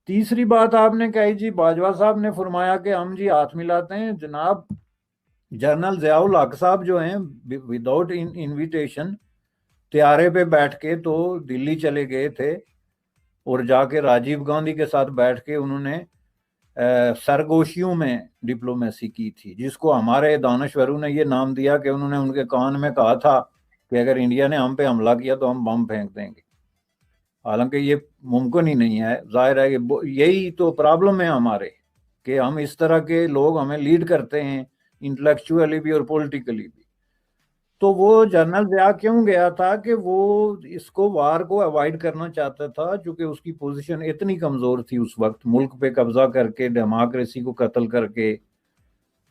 तीसरी बात आपने कही जी, बाजवा साहब ने फरमाया कि हम जी हाथ मिलाते हैं। जनाब जनरल ज़ियाउल हक साहब जो हैं, विदाउट इनविटेशन त्यारे पे बैठ के तो दिल्ली चले गए थे और जाके राजीव गांधी के साथ बैठ के उन्होंने सरगोशियों में डिप्लोमेसी की थी, जिसको हमारे दानश्वरों ने ये नाम दिया कि उन्होंने उनके कान में कहा था कि अगर इंडिया ने हम पे हमला किया तो हम बम फेंक देंगे। हालांकि ये मुमकिन ही नहीं है। जाहिर है कि यही तो प्रॉब्लम है हमारे, कि हम इस तरह के लोग हमें लीड करते हैं, इंटेलेक्चुअली भी और पॉलिटिकली भी। तो वो जनरल ज़िया क्यों गया था कि वो इसको वार को अवॉइड करना चाहता था, क्योंकि उसकी पोजीशन इतनी कमजोर थी उस वक्त, मुल्क पे कब्जा करके डेमोक्रेसी को कत्ल करके,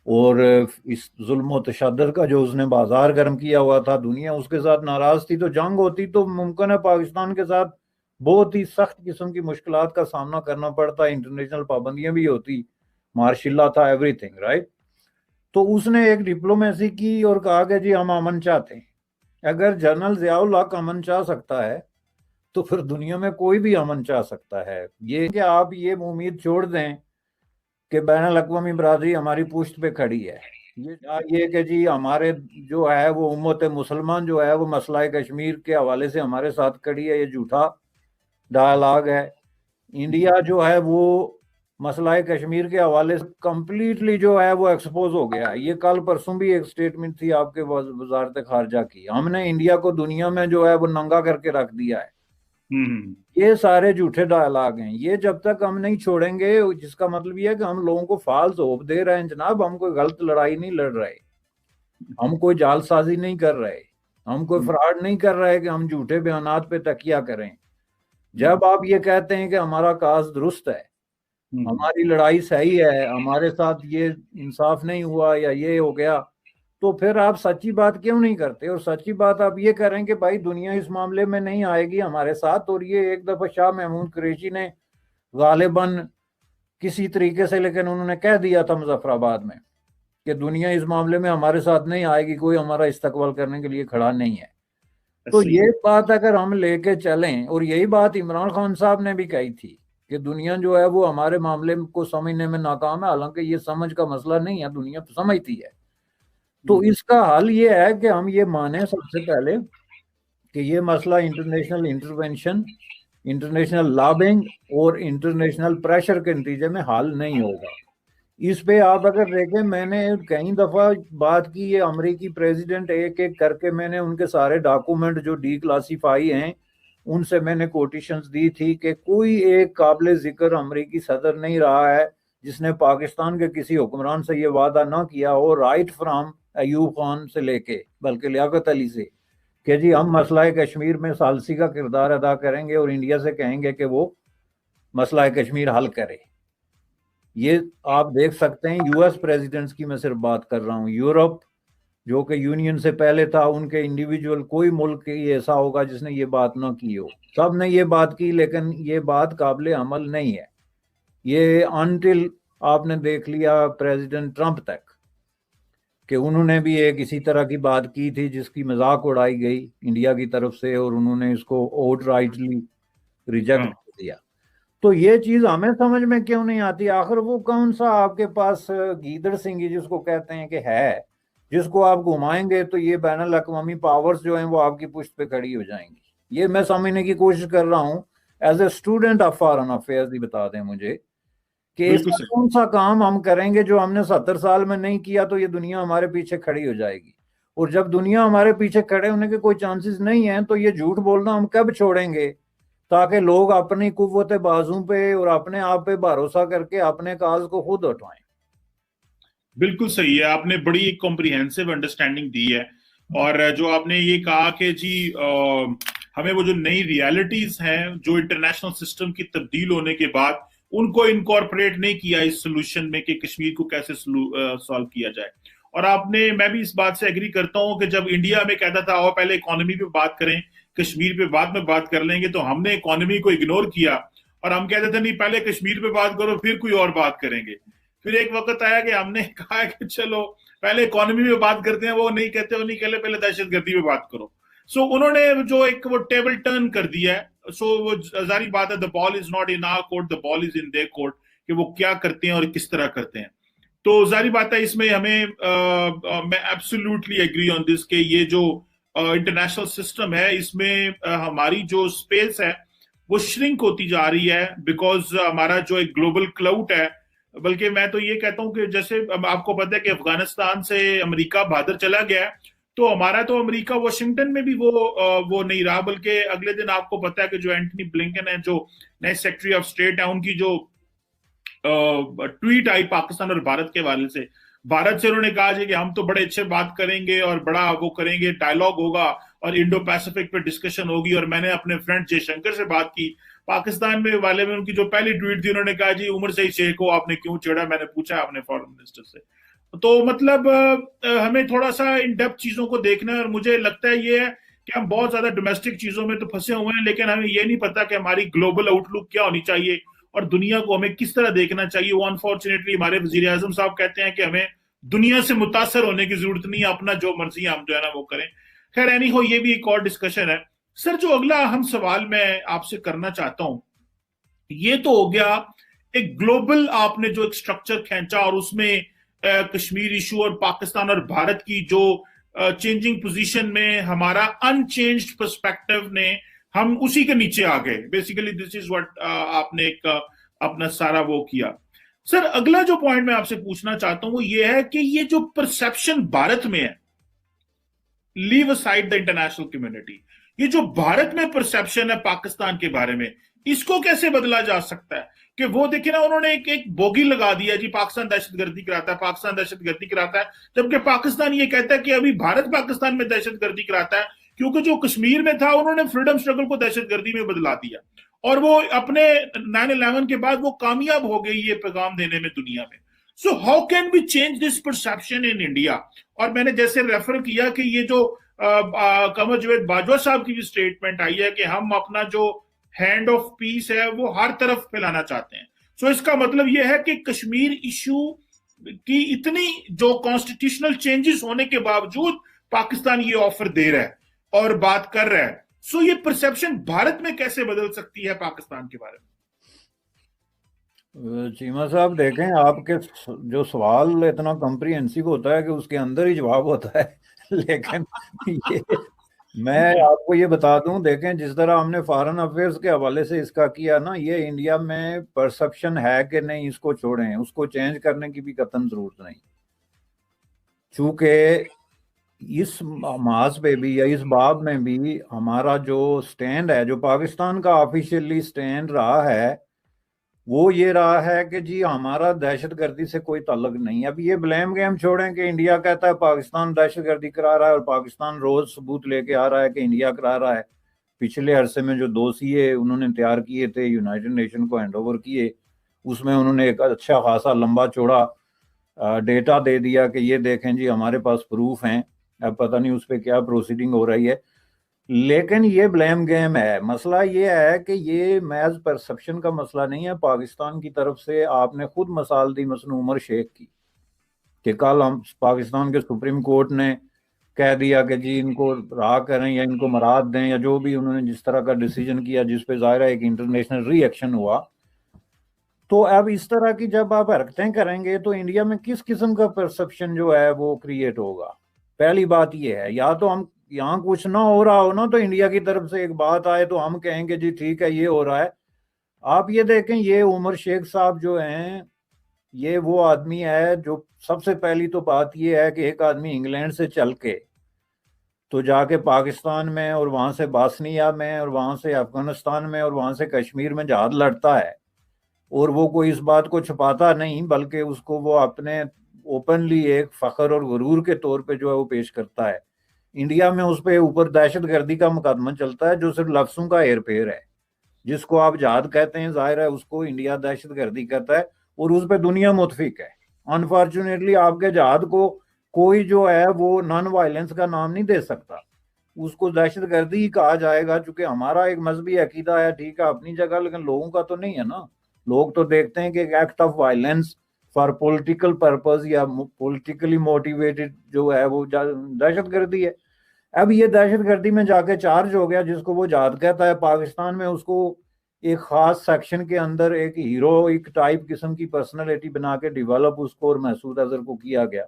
और इस जुल्म और तशद्दुद का जो उसने बाजार गर्म किया हुआ था, दुनिया उसके साथ नाराज थी। तो जंग होती तो मुमकिन है पाकिस्तान के साथ बहुत ही सख्त किस्म की मुश्किलात का सामना करना पड़ता, इंटरनेशनल पाबंदियां भी होती, मार्शिल्ला था, एवरीथिंग राइट। तो उसने एक डिप्लोमेसी की और कहा कि जी हम अमन चाहते हैं। अगर जनरल ज़ियाउल हक अमन चाह सकता है तो फिर दुनिया में कोई भी अमन चाह सकता है। ये कि आप ये उम्मीद छोड़ दें कि बैनुल अक़वामी बरादरी हमारी पुश्त पे खड़ी है, ये कि जी हमारे जो है वो उम्मत मुसलमान जो है वो मसला कश्मीर के हवाले से हमारे साथ खड़ी है, ये झूठा डायलॉग है। इंडिया जो है वो मसला कश्मीर के हवाले से कंप्लीटली जो है वो एक्सपोज हो गया है। ये कल परसों भी एक स्टेटमेंट थी आपके वजारत खारजा की, हमने इंडिया को दुनिया में जो है वो नंगा करके रख दिया है। ये सारे झूठे डायलॉग हैं, ये जब तक हम नहीं छोड़ेंगे, जिसका मतलब ये है कि हम लोगों को फाल्स होप दे रहे हैं। जनाब हम कोई गलत लड़ाई नहीं लड़ रहे, हम कोई जालसाजी नहीं कर रहे, हम कोई फ्रॉड नहीं कर रहे कि हम झूठे बयानात पे तकिया करें। जब आप ये कहते हैं कि हमारा काज दुरुस्त है, हमारी लड़ाई सही है, हमारे साथ ये इंसाफ नहीं हुआ या ये हो गया, तो फिर आप सच्ची बात क्यों नहीं करते? और सच्ची बात आप ये करें कि भाई दुनिया इस मामले में नहीं आएगी हमारे साथ। और ये एक दफा शाह महमूद कुरैशी ने गालिबन किसी तरीके से, लेकिन उन्होंने कह दिया था मुजफ्फराबाद में कि दुनिया इस मामले में हमारे साथ नहीं आएगी, कोई हमारा इस्तकबाल करने के लिए खड़ा नहीं है। तो ये बात अगर हम लेके चलें, और यही बात इमरान खान साहब ने भी कही थी कि दुनिया जो है वो हमारे मामले को समझने में नाकाम है, हालांकि ये समझ का मसला नहीं है, दुनिया तो समझती है। तो इसका हल ये है कि हम ये माने सबसे पहले कि ये मसला इंटरनेशनल इंटरवेंशन, इंटरनेशनल लॉबिंग और इंटरनेशनल प्रेशर के नतीजे में हल नहीं होगा। इस पे आप अगर देखें, मैंने कई दफा बात की, ये अमेरिकी प्रेसिडेंट एक एक करके मैंने उनके सारे डॉक्यूमेंट जो डी क्लासीफाई हैं उनसे मैंने कोटेशंस दी थी कि कोई एक काबिल जिक्र अमेरिकी सदर नहीं रहा है जिसने पाकिस्तान के किसी हुक्मरान से ये वादा ना किया हो, राइट फ्राम अयूब खान से लेके बल्कि लियाकत अली से, कि जी हम मसला कश्मीर में सालसी का किरदार अदा करेंगे और इंडिया से कहेंगे कि वो मसला कश्मीर हल करे। ये आप देख सकते हैं, यूएस प्रेसिडेंट्स की मैं सिर्फ बात कर रहा हूँ। यूरोप जो कि यूनियन से पहले था, उनके इंडिविजुअल कोई मुल्क ही ऐसा होगा जिसने ये बात ना की हो। सब ने ये बात की, लेकिन ये बात काबिल अमल नहीं है। ये अनटिल आपने देख लिया प्रेसिडेंट ट्रंप तक, कि उन्होंने भी एक इसी तरह की बात की थी जिसकी मजाक उड़ाई गई इंडिया की तरफ से, और उन्होंने इसको आउटराइटली रिजेक्ट कर दिया। तो ये चीज हमें समझ में क्यों नहीं आती? आखिर वो कौन सा आपके पास गीदड़ सिंह जिसको कहते हैं कि है, जिसको आप घुमाएंगे तो ये बैनुल अक़वामी पावर्स जो हैं वो आपकी पुश्त पे खड़ी हो जाएंगी? ये मैं समझने की कोशिश कर रहा हूँ as a student of foreign affairs. ही बता दें मुझे कि ऐसा कौन सा काम हम करेंगे जो हमने 70 साल में नहीं किया तो ये दुनिया हमारे पीछे खड़ी हो जाएगी। और जब दुनिया हमारे पीछे खड़े होने के कोई चांसेस नहीं है तो ये झूठ बोलना हम कब छोड़ेंगे, ताकि लोग अपनी कुव्वत बाजू पे और अपने आप पे भरोसा करके अपने काज को खुद उठाएं। बिल्कुल सही है, आपने बड़ी कॉम्प्रिहेंसिव अंडरस्टैंडिंग दी है। और जो आपने ये कहा कि जी हमें वो जो नई रियलिटीज हैं जो इंटरनेशनल सिस्टम की तब्दील होने के बाद, उनको इनकॉर्पोरेट नहीं किया इस सोल्यूशन में कि कश्मीर को कैसे सॉल्व किया जाए। और मैं भी इस बात से एग्री करता हूं कि जब इंडिया में कहता था और पहले इकोनॉमी पे बात करें, कश्मीर पे बाद में बात कर लेंगे, तो हमने इकोनॉमी को इग्नोर किया और हम कहते थे नहीं पहले कश्मीर पे बात करो फिर कोई और बात करेंगे। फिर एक वक्त आया कि हमने कहा कि चलो पहले इकोनॉमी पे बात करते हैं, वो नहीं कहते, वो नहीं कहते, पहले दहशतगर्दी पे बात करो। सो उन्होंने जो एक वो टेबल टर्न कर दिया है, सो वो जारी बात है, the ball is not in our court, the ball is in their court, कि वो क्या करते हैं और किस तरह करते हैं। तो जारी बात है इसमें हमें मैं एब्सोल्युटली एग्री ऑन दिस कि ये जो इंटरनेशनल सिस्टम है इसमें हमारी जो स्पेस है वो श्रिंक होती जा रही है, बिकॉज हमारा जो एक ग्लोबल क्लाउट है, बल्कि मैं तो ये कहता हूं कि जैसे आपको पता है कि अफगानिस्तान से अमेरिका बाहर चला गया, तो हमारा तो अमेरिका वाशिंगटन में भी वो नहीं रहा, बल्कि अगले दिन आपको पता है कि जो एंटनी ब्लिंकन है, जो नए सेक्रेटरी ऑफ स्टेट है, उनकी जो ट्वीट आई पाकिस्तान और भारत के हवाले से, भारत से उन्होंने कहा कि हम तो बड़े अच्छे बात करेंगे और बड़ा वो करेंगे, डायलॉग होगा और इंडो पैसिफिक पे डिस्कशन होगी। और मैंने अपने फ्रेंड जयशंकर से बात की पाकिस्तान में वाले में, उनकी जो पहली ट्वीट थी उन्होंने कहा जी उमर सईद शेख को आपने क्यों छेड़ा, मैंने पूछा अपने फॉरेन मिनिस्टर से। तो मतलब हमें थोड़ा सा इन डेप्थ चीजों को देखना है, और मुझे लगता है ये है कि हम बहुत ज्यादा डोमेस्टिक चीजों में तो फंसे हुए हैं, लेकिन हमें ये नहीं पता कि हमारी ग्लोबल आउटलुक क्या होनी चाहिए और दुनिया को हमें किस तरह देखना चाहिए। वो अनफॉर्चुनेटली हमारे वजीर आजम साहब कहते हैं कि हमें दुनिया से मुतासर होने की जरूरत नहीं है, अपना जो मर्जी हम जो है ना वो करें। खैर एनी हो, ये भी एक और डिस्कशन है। सर जो अगला अहम सवाल मैं आपसे करना चाहता हूं, ये तो हो गया एक ग्लोबल आपने जो एक स्ट्रक्चर खींचा और उसमें कश्मीर इशू और पाकिस्तान और भारत की जो चेंजिंग पोजीशन में हमारा अनचेंज्ड पर्सपेक्टिव ने हम उसी के नीचे आ गए। बेसिकली दिस इज व्हाट आपने एक अपना सारा वो किया। सर अगला जो पॉइंट मैं आपसे पूछना चाहता हूं वो ये है कि ये जो परसेप्शन भारत में है, leave aside the international community, ये जो भारत में परसेप्शन है पाकिस्तान के बारे में, इसको कैसे बदला जा सकता है? कि वो देखिए ना, उन्होंने एक बोगी लगा दिया जी, पाकिस्तान दहशतगर्दी कराता है, पाकिस्तान दहशतगर्दी कराता है, जबकि पाकिस्तान ये कहता है कि अभी भारत पाकिस्तान में दहशतगर्दी कराता है, क्योंकि जो कश्मीर में था उन्होंने फ्रीडम स्ट्रगल को दहशतगर्दी में बदला दिया, और वो अपने 9/11 के बाद वो कामयाब हो गई ये पैगाम देने में दुनिया में। So how can we change this perception in India? और मैंने जैसे रेफर किया कि ये जो कमर जावेद बाजवा साहब की भी स्टेटमेंट आई है कि हम अपना जो हैंड ऑफ पीस है वो हर तरफ फैलाना चाहते हैं। सो इसका मतलब ये है कि कश्मीर इशू की इतनी जो कॉन्स्टिट्यूशनल चेंजेस होने के बावजूद पाकिस्तान ये ऑफर दे रहा है और बात कर रहा है। सो ये परसेप्शन भारत में कैसे बदल सकती है पाकिस्तान के बारे में? चीमा साहब देखें, आपके जो सवाल इतना कॉम्प्रिहेंसिव होता है कि उसके अंदर ही जवाब होता है लेकिन ये मैं आपको ये बता दूं, देखें जिस तरह हमने फॉरेन अफेयर्स के हवाले से इसका किया ना, ये इंडिया में परसेप्शन है कि नहीं इसको छोड़ें, उसको चेंज करने की भी कतई जरूरत नहीं। चूंकि इस मास पे भी या इस बाब में भी हमारा जो स्टैंड है, जो पाकिस्तान का ऑफिशियली स्टैंड रहा है, वो ये रहा है कि जी हमारा दहशतगर्दी से कोई ताल्लुक नहीं है। अब ये ब्लेम गेम छोड़ें कि इंडिया कहता है पाकिस्तान दहशतगर्दी करा रहा है और पाकिस्तान रोज सबूत लेके आ रहा है कि इंडिया करा रहा है। पिछले अरसे में जो 2 CA उन्होंने तैयार किए थे, यूनाइटेड नेशन को हैंड ओवर किए, उसमें उन्होंने एक अच्छा खासा लंबा चौड़ा डेटा दे दिया कि ये देखें जी हमारे पास प्रूफ हैं। अब पता नहीं उस पर क्या प्रोसीडिंग हो रही है, लेकिन ये ब्लेम गेम है। मसला ये है कि ये महज परसेप्शन का मसला नहीं है। पाकिस्तान की तरफ से आपने खुद मिसाल दी मसनू उमर शेख की, कि कल हम पाकिस्तान के सुप्रीम कोर्ट ने कह दिया कि जी इनको रहा करें या इनको मराद दें, या जो भी उन्होंने जिस तरह का डिसीजन किया, जिस पे ज़ाहिर है एक इंटरनेशनल रिएक्शन हुआ। तो अब इस तरह की जब आप हरकतें करेंगे तो इंडिया में किस किस्म का परसेप्शन जो है वो क्रिएट होगा? पहली बात ये है, या तो हम यहाँ कुछ ना हो रहा हो ना, तो इंडिया की तरफ से एक बात आए तो हम कहेंगे जी ठीक है ये हो रहा है। आप ये देखें, ये उमर शेख साहब जो हैं, ये वो आदमी है जो सबसे पहली तो बात ये है कि एक आदमी इंग्लैंड से चल के तो जाके पाकिस्तान में और वहां से बासनिया में और वहां से अफगानिस्तान में और वहां से कश्मीर में जहाद लड़ता है, और वो कोई इस बात को छुपाता नहीं, बल्कि उसको वो अपने ओपनली एक फख्र और गुरूर के तौर पे जो है वो पेश करता है। इंडिया में उस पर ऊपर दहशतगर्दी का मुकदमा चलता है जो सिर्फ लफ्ज़ों का हेर फेर है। जिसको आप जहाद कहते हैं, जाहिर है उसको इंडिया दहशतगर्दी कहता है और उस पर दुनिया मुतफिक है। अनफॉर्चुनेटली आपके जहाद को कोई जो है वो नॉन वायलेंस का नाम नहीं दे सकता, उसको दहशतगर्दी ही कहा जाएगा। चूंकि हमारा एक मजहबी अकीदा है, ठीक है अपनी जगह, लेकिन लोगों का तो नहीं है ना। लोग तो देखते हैं कि एक act of violence for political purpose या पॉलिटिकली मोटिवेटेड जो है वो दहशतगर्दी है। اب یہ دہشت گردی میں جا کے چارج ہو گیا، جس کو وہ جہاد کہتا ہے پاکستان میں، اس کو ایک خاص سیکشن کے اندر ایک ہیرو ایک ٹائپ قسم کی پرسنالٹی بنا کے ڈیولپ اس کو اور مسعود اظہر کو کیا گیا۔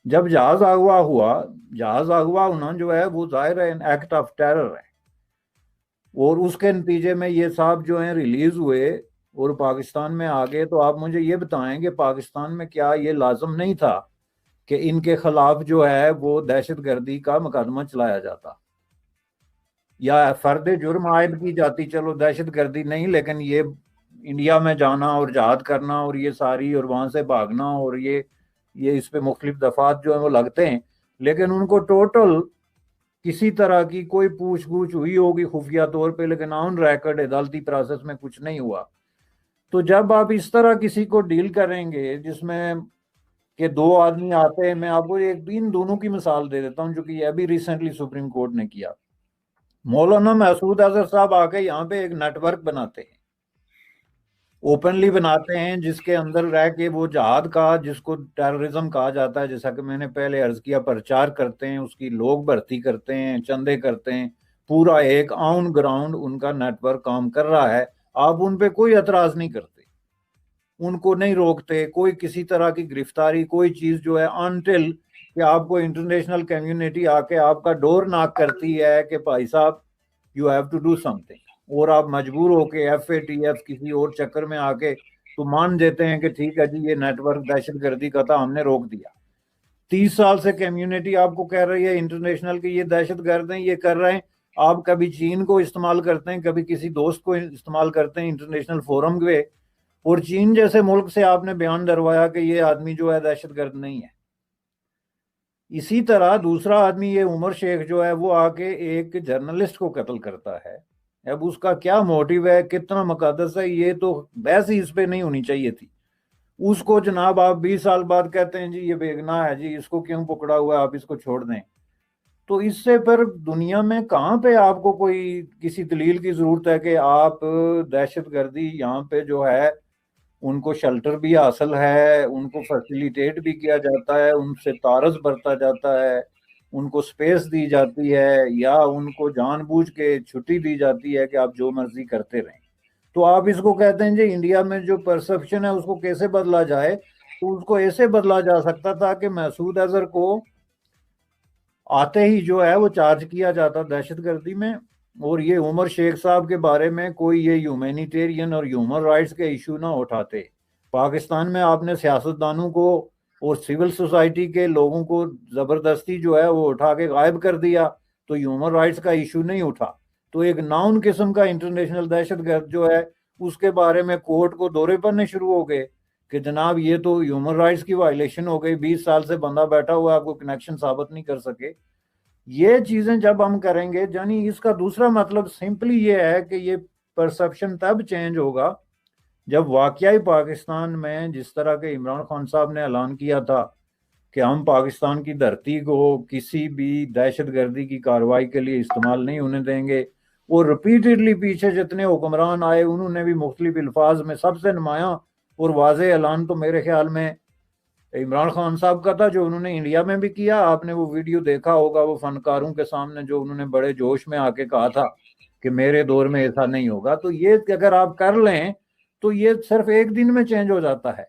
جب جہاز اغوا ہوا، جہاز اغوا ہونا جو ہے وہ ظاہر ہے ایکٹ آف ٹیرر ہے، اور اس کے نتیجے میں یہ صاحب جو ہیں ریلیز ہوئے اور پاکستان میں آ گئے۔ تو آپ مجھے یہ بتائیں کہ پاکستان میں کیا یہ لازم نہیں تھا کہ ان کے خلاف جو ہے وہ دہشت گردی کا مقدمہ چلایا جاتا یا فرد جرم عائد کی جاتی؟ چلو دہشت گردی نہیں، لیکن یہ انڈیا میں جانا اور جہاد کرنا اور یہ ساری اور وہاں سے بھاگنا اور یہ اس پہ مختلف دفعات جو ہیں وہ لگتے ہیں، لیکن ان کو ٹوٹل کسی طرح کی کوئی پوچھ گچھ ہوئی ہوگی خفیہ طور پہ، لیکن آن ریکارڈ عدالتی پروسیس میں کچھ نہیں ہوا۔ تو جب آپ اس طرح کسی کو ڈیل کریں گے جس میں کہ دو آدمی آتے ہیں، میں آپ کو ایک ان دونوں کی مثال دے دیتا ہوں جو کہ یہ ابھی ریسنٹلی سپریم کورٹ نے کیا۔ مولانا مسعود اظہر صاحب آ کے یہاں پہ ایک نیٹ ورک بناتے ہیں، اوپنلی بناتے ہیں، جس کے اندر رہ کے وہ جہاد کا، جس کو ٹیررزم کہا جاتا ہے، جیسا کہ میں نے پہلے عرض کیا، پرچار کرتے ہیں، اس کی لوگ بھرتی کرتے ہیں، چندے کرتے ہیں، پورا ایک آن گراؤنڈ ان کا نیٹ ورک کام کر رہا ہے۔ آپ ان پہ کوئی اعتراض نہیں کرتے، ان کو نہیں روکتے، کوئی کسی طرح کی گرفتاری کوئی چیز جو ہے، انٹل کہ آپ کو انٹرنیشنل کمیونٹی آ کے آپ کا ڈور ناک کرتی ہے کہ بھائی صاحب you have to do something, اور آپ مجبور ہو کے ایف اے ٹی ایف کسی اور چکر میں آ کے تو مان دیتے ہیں کہ ٹھیک ہے جی یہ نیٹ ورک دہشت گردی کا تھا، ہم نے روک دیا۔ 30 سال سے کمیونٹی آپ کو کہہ رہی ہے انٹرنیشنل کہ یہ دہشت گرد ہیں، یہ کر رہے ہیں، آپ کبھی چین کو استعمال کرتے ہیں، کبھی کسی دوست کو استعمال کرتے ہیں انٹرنیشنل فورم پہ، اور چین جیسے ملک سے آپ نے بیان دروایا کہ یہ آدمی جو ہے دہشت گرد نہیں ہے۔ اسی طرح دوسرا آدمی یہ عمر شیخ جو ہے وہ آ کے ایک جرنلسٹ کو قتل کرتا ہے۔ اب اس کا کیا موٹیو ہے، کتنا مقدس ہے، یہ تو بحث ہی اس پہ نہیں ہونی چاہیے تھی۔ اس کو جناب آپ 20 سال بعد کہتے ہیں جی یہ بے گناہ ہے، جی اس کو کیوں پکڑا ہوا ہے، آپ اس کو چھوڑ دیں۔ تو اس سے پھر دنیا میں کہاں پہ آپ کو کوئی کسی دلیل کی ضرورت ہے کہ آپ دہشت گردی یہاں پہ جو ہے ان کو شیلٹر بھی حاصل ہے، ان کو فیسیلیٹیٹ بھی کیا جاتا ہے، ان سے تعارض برتا جاتا ہے، ان کو سپیس دی جاتی ہے، یا ان کو جان بوجھ کے چھٹی دی جاتی ہے کہ آپ جو مرضی کرتے رہیں۔ تو آپ اس کو کہتے ہیں جی انڈیا میں جو پرسپشن ہے اس کو کیسے بدلا جائے؟ تو اس کو ایسے بدلا جا سکتا تھا کہ مسعود اظہر کو آتے ہی جو ہے وہ چارج کیا جاتا دہشت گردی میں، اور یہ عمر شیخ صاحب کے بارے میں کوئی یہ ہیومینیٹیرین اور ہیومن رائٹس کے ایشو نہ اٹھاتے۔ پاکستان میں آپ نے سیاستدانوں کو اور سول سوسائٹی کے لوگوں کو زبردستی جو ہے وہ اٹھا کے غائب کر دیا، تو ہیومن رائٹس کا ایشو نہیں اٹھا۔ تو ایک ناؤن قسم کا انٹرنیشنل دہشت گرد جو ہے اس کے بارے میں کورٹ کو دورے پڑنے شروع ہو گئے کہ جناب یہ تو ہیومن رائٹس کی وائلیشن ہو گئی، 20 سال سے بندہ بیٹھا ہوا ہے، آپ کو کنیکشن ثابت نہیں کر سکے۔ یہ چیزیں جب ہم کریں گے، یعنی اس کا دوسرا مطلب سمپلی یہ ہے کہ یہ پرسپشن تب چینج ہوگا جب واقعی پاکستان میں جس طرح کے عمران خان صاحب نے اعلان کیا تھا کہ ہم پاکستان کی دھرتی کو کسی بھی دہشت گردی کی کارروائی کے لیے استعمال نہیں ہونے دیں گے، اور ریپیٹڈلی پیچھے جتنے حکمران آئے انہوں نے بھی مختلف الفاظ میں سب سے نمایاں اور واضح اعلان تو میرے خیال میں عمران خان صاحب کا تھا، جو انہوں نے انڈیا میں بھی کیا۔ آپ نے وہ ویڈیو دیکھا ہوگا، وہ فنکاروں کے سامنے جو انہوں نے بڑے جوش میں آ کے کہا تھا کہ میرے دور میں ایسا نہیں ہوگا۔ تو یہ اگر آپ کر لیں تو یہ صرف ایک دن میں چینج ہو جاتا ہے۔